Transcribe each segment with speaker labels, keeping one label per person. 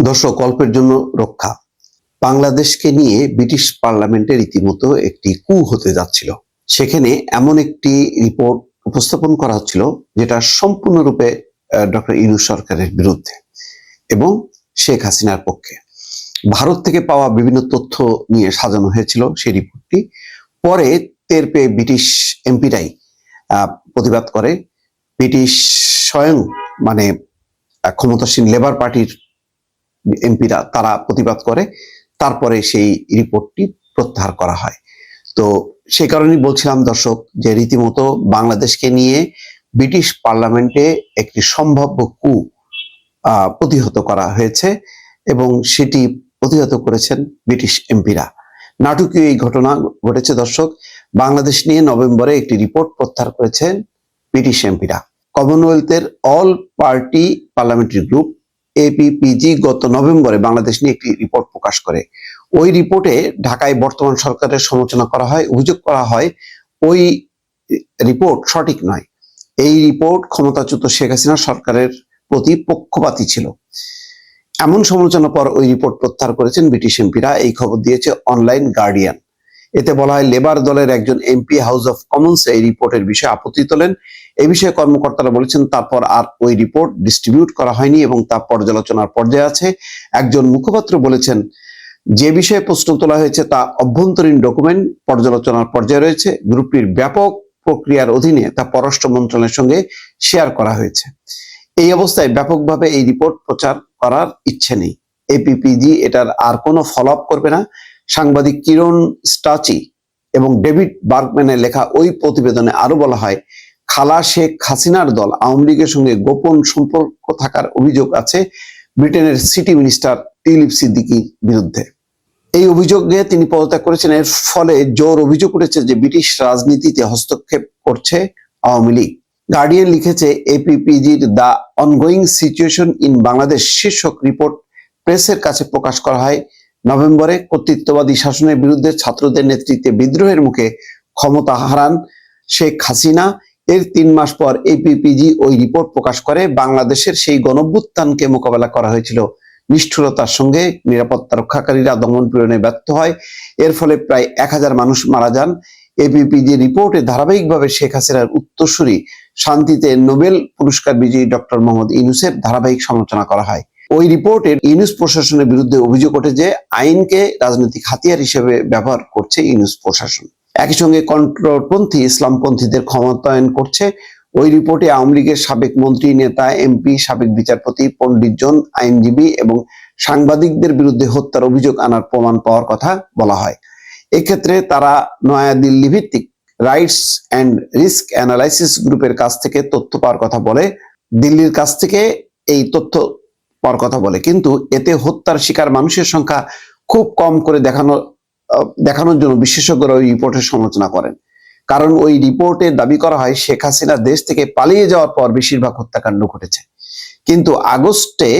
Speaker 1: দর্শক, অল্পের জন্য রক্ষা। বাংলাদেশকে নিয়ে ব্রিটিশ পার্লামেন্টে রীতিমতো একটি কু হতে যাচ্ছিল। সেখানে এমন একটি রিপোর্ট উপস্থাপন করা হচ্ছিল যেটা সম্পূর্ণরূপে ডক্টর ইউনূস সরকারের বিরুদ্ধে এবং শেখ হাসিনার পক্ষে। ভারত থেকে পাওয়া বিভিন্ন তথ্য নিয়ে সাজানো হয়েছিল সেই রিপোর্টটি। পরে টের পেয়ে ব্রিটিশ এমপিরাই প্রতিবাদ করে। ব্রিটিশ স্বয়ং মানে ক্ষমতাসীন লেবার পার্টির এমপিরা তারা প্রতিবাদ করে। তারপরে সেই রিপোর্টটি প্রত্যাহার করা হয়। তো সেই কারণেই বলছিলাম দর্শক, যে রীতিমতো বাংলাদেশকে নিয়ে ব্রিটিশ পার্লামেন্টে একটি সম্ভাব্য কু প্রতিহত করা হয়েছে এবং সেটি প্রতিহত করেছেন ব্রিটিশ এমপিরা। নাটকীয় এই ঘটনা ঘটেছে দর্শক। বাংলাদেশ নিয়ে নভেম্বরে একটি রিপোর্ট প্রত্যাহার করেছেন ব্রিটিশ এমপিরা। কমনওয়েলথের all party parliamentary group APPG গত নভেম্বরে বাংলাদেশ নিয়ে একটি রিপোর্ট প্রকাশ করে। ওই রিপোর্টে ঢাকায় বর্তমান সরকারের সমালোচনা করা হয়, অভিযোগ করা হয় ওই রিপোর্ট সঠিক নয়। এই রিপোর্ট ক্ষমতাচ্যুত শেখ হাসিনা সরকারের প্রতি পক্ষপাতী ছিল। এমন সমালোচনার পর ওই রিপোর্ট প্রত্যাহার করেছেন ব্রিটিশ এমপিরা। এই খবর দিয়েছে অনলাইন গার্ডিয়ান। এতে বলা হয়, লেবার দলের একজন এমপি হাউস অফ কমন্সে এই রিপোর্টের বিষয়ে আপত্তি তোলেন। এই বিষয়ে কর্মকর্তারা বলেছেন তারপর আর ওই রিপোর্ট ডিস্ট্রিবিউট করা হয়নি এবং তা পর্যালোচনার পর্যায়ে আছে। একজন মুখপাত্র বলেছেন, যে বিষয়ে প্রশ্ন তোলা হয়েছে তা অভ্যন্তরীণ ডকুমেন্ট, পর্যালোচনার পর্যায়ে রয়েছে। গ্রুপটির ব্যাপক প্রক্রিয়ার অধীনে তা পররাষ্ট্র মন্ত্রণালয়ের সঙ্গে শেয়ার করা হয়েছে। এই অবস্থায় ব্যাপকভাবে এই রিপোর্ট প্রচার করার ইচ্ছে নেই। APPG এটার আর কোনো ফলো আপ করবে না। সাংবাদিক কিরণ স্টাচি এবং ডেভিড বার্গম্যানের লেখা ওই প্রতিবেদনে আরো বলা হয়, খালা শেখ হাসিনার দল আওয়ামী লীগের সঙ্গে গোপন সম্পর্ক থাকার অভিযোগ আছে ব্রিটেনের সিটি মিনিস্টার টিউলিপ সিদ্দিকীর বিরুদ্ধে। এই অভিযোগে তিনি পদত্যাগ করেছেন। এর ফলে জোর অভিযোগ উঠেছে যে ব্রিটিশ রাজনীতিতে হস্তক্ষেপ করছে আওয়ামী লীগ। গার্ডিয়ান লিখেছে, APPG'র the ongoing situation in Bangladesh শীর্ষক রিপোর্ট প্রেসের কাছে প্রকাশ করা হয় নভেম্বরে। কর্তৃত্ববাদী শাসনের বিরুদ্ধে ছাত্রদের নেতৃত্বে বিদ্রোহের মুখে ক্ষমতা হারান শেখ হাসিনা। এর 3 মাস পর APPG ওই রিপোর্ট প্রকাশ করে। বাংলাদেশের সেই গণঅভ্যুত্থানকে মোকাবেলা করা হয়েছিল নিষ্ঠুরতার সঙ্গে। নিরাপত্তা রক্ষাকারীরা দমন পীড়নে ব্যর্থ হয়। এর ফলে প্রায় 1000 মানুষ মারা যান। APPG রিপোর্টে ধারাবাহিকভাবে শেখ হাসিনার উত্তরসূরি শান্তিতে নোবেল পুরস্কার বিজয়ী ডক্টর মোহাম্মদ ইউনূসের ধারাবাহিক সমালোচনা করা হয়। ওই রিপোর্টের ইউনূস প্রশাসনের বিরুদ্ধে অভিযোগ ওঠে যে আইনকে রাজনৈতিক হাতিয়ার হিসেবে ব্যবহার করছে ইউনূস প্রশাসন। একই সঙ্গে কন্ট্রোলপন্থী ইসলামপন্থীদের ক্ষমতায়ন করছে। ওই রিপোর্টে আওয়ামী লীগের সাবেক মন্ত্রী, নেতা, এমপি, সাবেক বিচারপতি, পণ্ডিতজন, আইনজীবী এবং সাংবাদিকদের বিরুদ্ধে হত্যার অভিযোগ আনার প্রমাণ পাওয়ার কথা বলা হয়। এক্ষেত্রে তারা নয়াদিল্লি ভিত্তিক রাইটস অ্যান্ড রিস্ক অ্যানালাইসিস গ্রুপের কাছ থেকে তথ্য পাওয়ার কথা বলে, দিল্লির কাছ থেকে এই তথ্য পাওয়ার কথা বলে। কিন্তু এতে হত্যার শিকার মানুষের সংখ্যা খুব কম করে দেখানোর জন্য বিশেষজ্ঞরা ওই রিপোর্টের সমালোচনা করেন। কারণ ওই রিপোর্টে দাবি করা হয় শেখ হাসিনা দেশ থেকে পালিয়ে যাওয়ার পর বেশিরভাগ হত্যাকাণ্ড ঘটেছে। কিন্তু আগস্টে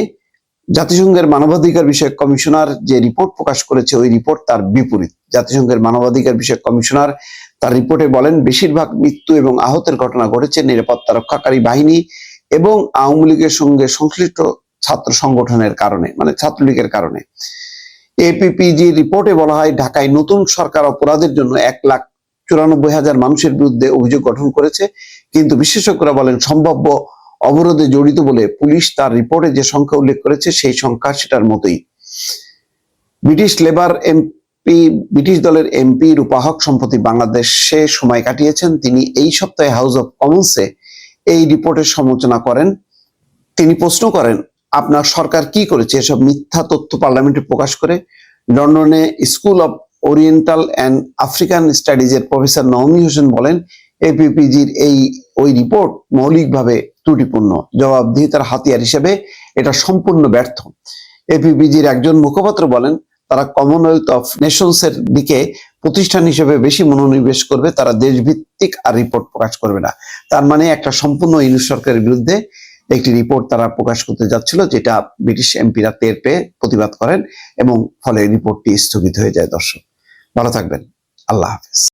Speaker 1: জাতিসংঘের মানবাধিকার বিষয়ক কমিশনার যে রিপোর্ট প্রকাশ করেছে ওই রিপোর্ট তার বিপরীত। জাতিসংঘের মানবাধিকার বিষয়ক কমিশনার তার রিপোর্টে বলেন, বেশিরভাগ মৃত্যু এবং আহতের ঘটনা ঘটেছে নিরাপত্তা রক্ষাকারী বাহিনী এবং আওয়ামী লীগের সঙ্গে সংশ্লিষ্ট ছাত্র সংগঠনের কারণে, মানে ছাত্রলীগের কারণে। APPG রিপোর্টে বলা হয়, ঢাকায় নতুন সরকার অপরাধের জন্য 1,94,000 মানুষের বিরুদ্ধে অভিযোগ গঠন করেছে। কিন্তু বিশেষজ্ঞরা বলেন সম্ভাব্য অবরোধে জড়িত বলে পুলিশ তার রিপোর্টে যে সংখ্যা উল্লেখ করেছে সেই সংখ্যা সেটার মতোই। ব্রিটিশ দলের এমপি রূপা হক সম্প্রতি বাংলাদেশে সময় কাটিয়েছেন। তিনি এই সপ্তাহে হাউস অফ কমন্সে এই রিপোর্টের সমালোচনা করেন। তিনি প্রশ্ন করেন, আপনার সরকার কি করেছে এসব মিথ্যা তথ্য পার্লামেন্টে প্রকাশ করে? লন্ডনে school of oriental and African স্টাডিজের প্রফেসর নওমি হোসেন বলেন, APPG'র ওই রিপোর্ট মৌলিকভাবে ত্রুটিপূর্ণ। জবাবদিহিতার হাতিয়ার হিসেবে এটা সম্পূর্ণ ব্যর্থ। APPG'র একজন মুখপাত্র বলেন, তারা কমনওয়েলথ অফ নেশনসের দিকে প্রতিষ্ঠান হিসেবে বেশি মনোনিবেশ করবে, তারা দেশভিত্তিক আর রিপোর্ট প্রকাশ করবে না। তার মানে একটা সম্পূর্ণ ইউনূস সরকারের বিরুদ্ধে একটি রিপোর্ট তারা প্রকাশ করতে যাচ্ছিল, যেটা ব্রিটিশ এমপিরা টের পেয়ে প্রতিবাদ করেন এবং ফলে রিপোর্টটি স্থগিত হয়ে যায়। দর্শক, ভালো থাকবেন। আল্লাহ হাফেজ।